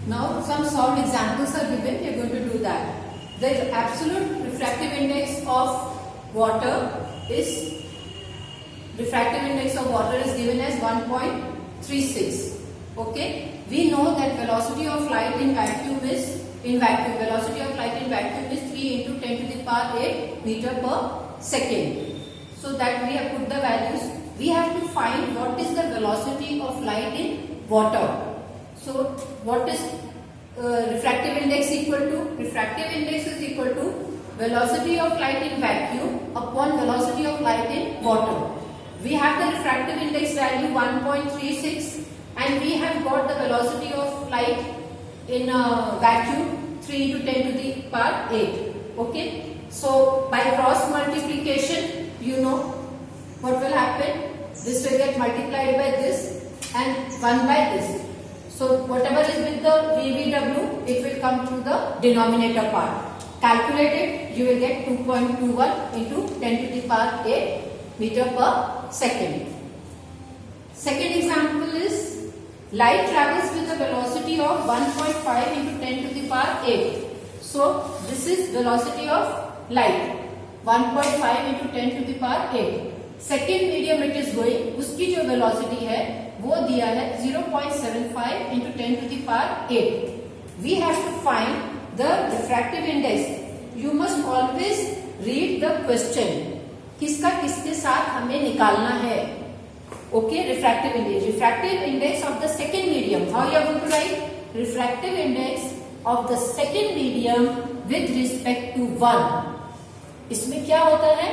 Now some solved examples are given. We are going to do that. The absolute refractive index of water is given as 1.36. Okay. We know that velocity of light in vacuum is 3 into 10 to the power 8 meter per second. So that we have put the values. We have to find what is the velocity of light in water. So what is refractive index equal to? Refractive index is equal to velocity of light in vacuum upon velocity of light in water. We have the refractive index value 1.36 and we have got the velocity of light in vacuum 3 into 10 to the power 8. Okay. So by cross multiplication, you know what will happen. This will get multiplied by this and 1 by this. So whatever is with the VVW, it will come to the denominator part. Calculate it, you will get 2.21 into 10 to the power 8 meter per second. Second example is light travels with a velocity of 1.5 into 10 to the power 8. So this is velocity of light 1.5 into 10 to the power 8. Second medium it is going, उसकी जो velocity है वो दिया है 0.75 into 10 to the power 8. We have to find the refractive index. You must always read the question. किसका किसके साथ हमें निकालना है. Okay, refractive index. Refractive index of the second medium. How you are going to write? Refractive index of the second medium with respect to 1. इसमें क्या होता है?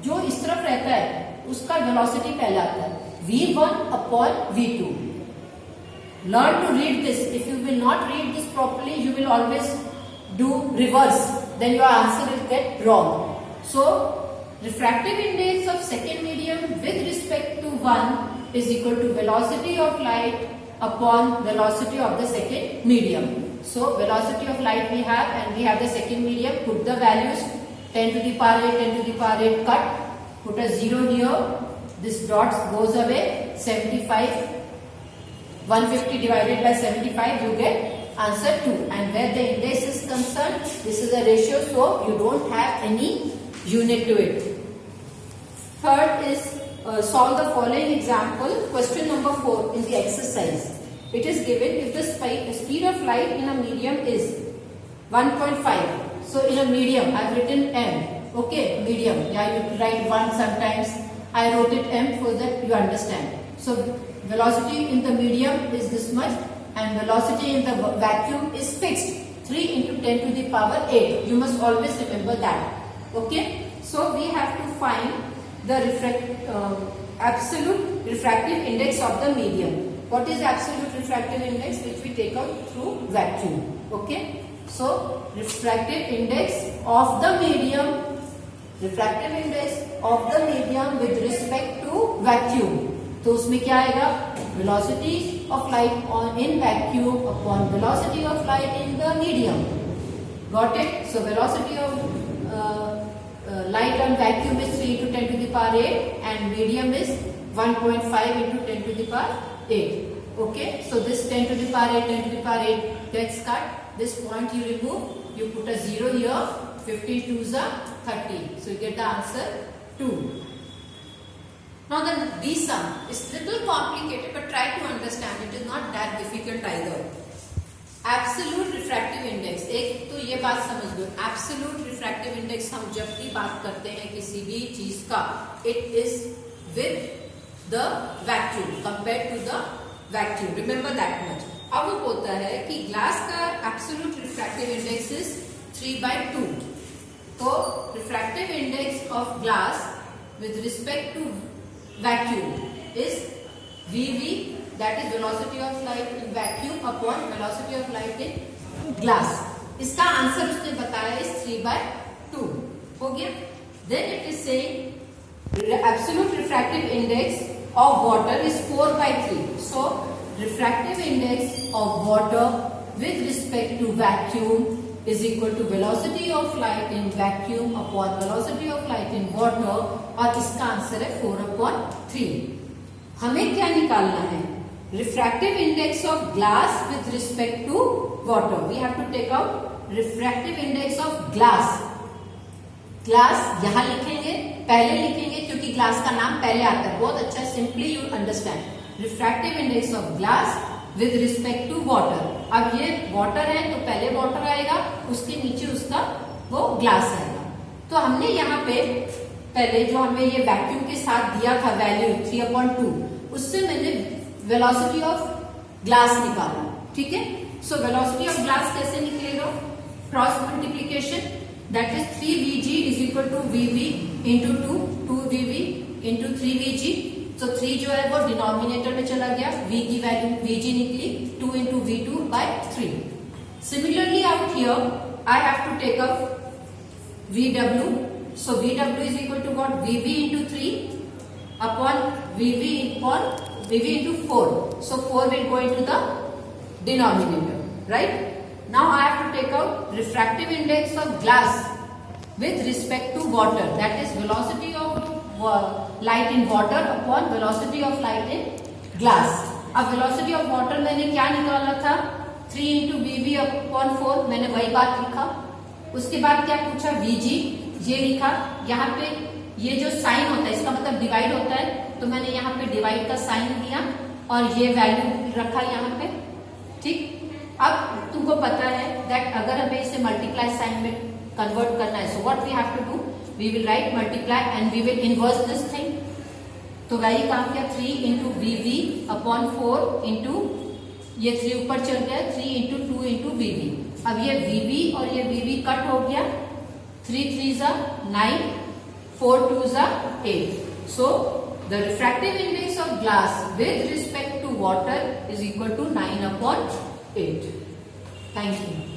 जो इस तरफ रहता है उसका वेलोसिटी पहले आता है v1 upon v2. Learn to read this. If you will not read this properly, you will always do reverse. Then your answer will get wrong. So refractive index of second medium with respect to 1 is equal to velocity of light upon velocity of the second medium. So velocity of light we have and we have the second medium. Put the values 10 to the power 8, 10 to the power 8, cut. Put a 0 here. This dots goes away. 75. 150 divided by 75, you get answer 2. And where the index is concerned, this is a ratio, so you don't have any unit to it. Third is solve the following example. Question number 4 in the exercise. It is given if the speed of light in a medium is 1.5. So in a medium, I have written m. Okay, medium. Yeah, you write 1 sometimes. I wrote it m so that you understand. So velocity in the medium is this much and velocity in the vacuum is fixed. 3 into 10 to the power 8. You must always remember that. Okay. So we have to find the absolute refractive index of the medium. What is absolute refractive index? Which we take out through vacuum. Okay. So refractive index of the medium. Refractive index of the medium with respect to vacuum. तो उसमें क्या आएगा? Velocity of light in vacuum upon velocity of light in the medium. Got it? So velocity of light on vacuum is 3 into 10 to the power 8 and medium is 1.5 into 10 to the power 8. Okay? So this 10 to the power 8, 10 to the power 8 gets cut. This point you remove. You put a 0 here. 52 is 30. So you get the answer 2. Now the B sum is little complicated, but try to understand. It is not that difficult either. Absolute refractive index. एक तो ये बात समझ लो. Absolute refractive index हम जब भी बात करते हैं किसी भी चीज का, it is with the vacuum compared to the vacuum. Remember that much. अब वो होता है कि ग्लास का absolute refractive index is 3/2. तो refractive index of glass with respect to vacuum is VV, that is velocity of light in vacuum upon velocity of light in glass. इसका answer उसने बताया is 3/2. हो गया? Then it is saying absolute refractive index of water is 4/3. So refractive index of water with respect to vacuum is equal to velocity of light in vacuum upon velocity of light in water और इसका answer है 4/3. हमें क्या निकालना है? refractive index of glass with respect to water. We have to take out refractive index of glass. Glass यहां लिखेंगे, पहले लिखेंगे क्योंकि ग्लास का नाम पहले आता है. बहुत अच्छा, simply you understand. Refractive index of glass with respect to water. अब ये वाटर है तो पहले वाटर आएगा, उसके नीचे उसका वो ग्लास आएगा. तो हमने यहाँ पे पहले जो हमें ये वैक्यूम के साथ दिया था वैल्यू 3/2, उससे मैंने वेलोसिटी ऑफ ग्लास निकाला. ठीक है. सो वेलोसिटी ऑफ ग्लास कैसे निकलेगा? Cross multiplication, that is 3Vg is equal to Vv into 2Vv into 3Vg. So 3 जो है वो डिनोमिनेटर में चला गया, V की वैल्यू Vg निकली 2 into V2 by 3. Similarly out here I have to take up Vw. So Vw is equal to what? Vv into 3 upon Vv into 4. So 4 will go into the denominator, right? Now I have to take out refractive index of glass with respect to water. That is velocity of light in water upon velocity of light in glass. अब velocity of water मैंने क्या निकाला था? 3 into Vv upon 4. मैंने वही बात लिखा. उसके बाद क्या पूछा? Vg ये लिखा. यहाँ पे ये जो साइन होता है इसका मतलब डिवाइड होता है, तो मैंने यहाँ पे डिवाइड का साइन दिया और ये वैल्यू रखा यहाँ पे. ठीक. अब तुमको पता है दैट अगर हमें इसे मल्टीप्लाई साइन में कन्वर्ट करना है, so what we have to do, we will write multiply and we will inverse this thing. तो वही काम किया, 3 into Vv upon 4 into ये 3 ऊपर चल गया, 3 into 2 into Vv. अब ये Vv और ये Vv कट हो गया, 3 3s are 9, 4 2s are 8. So the refractive index of glass with respect to water is equal to 9/8. Thank you.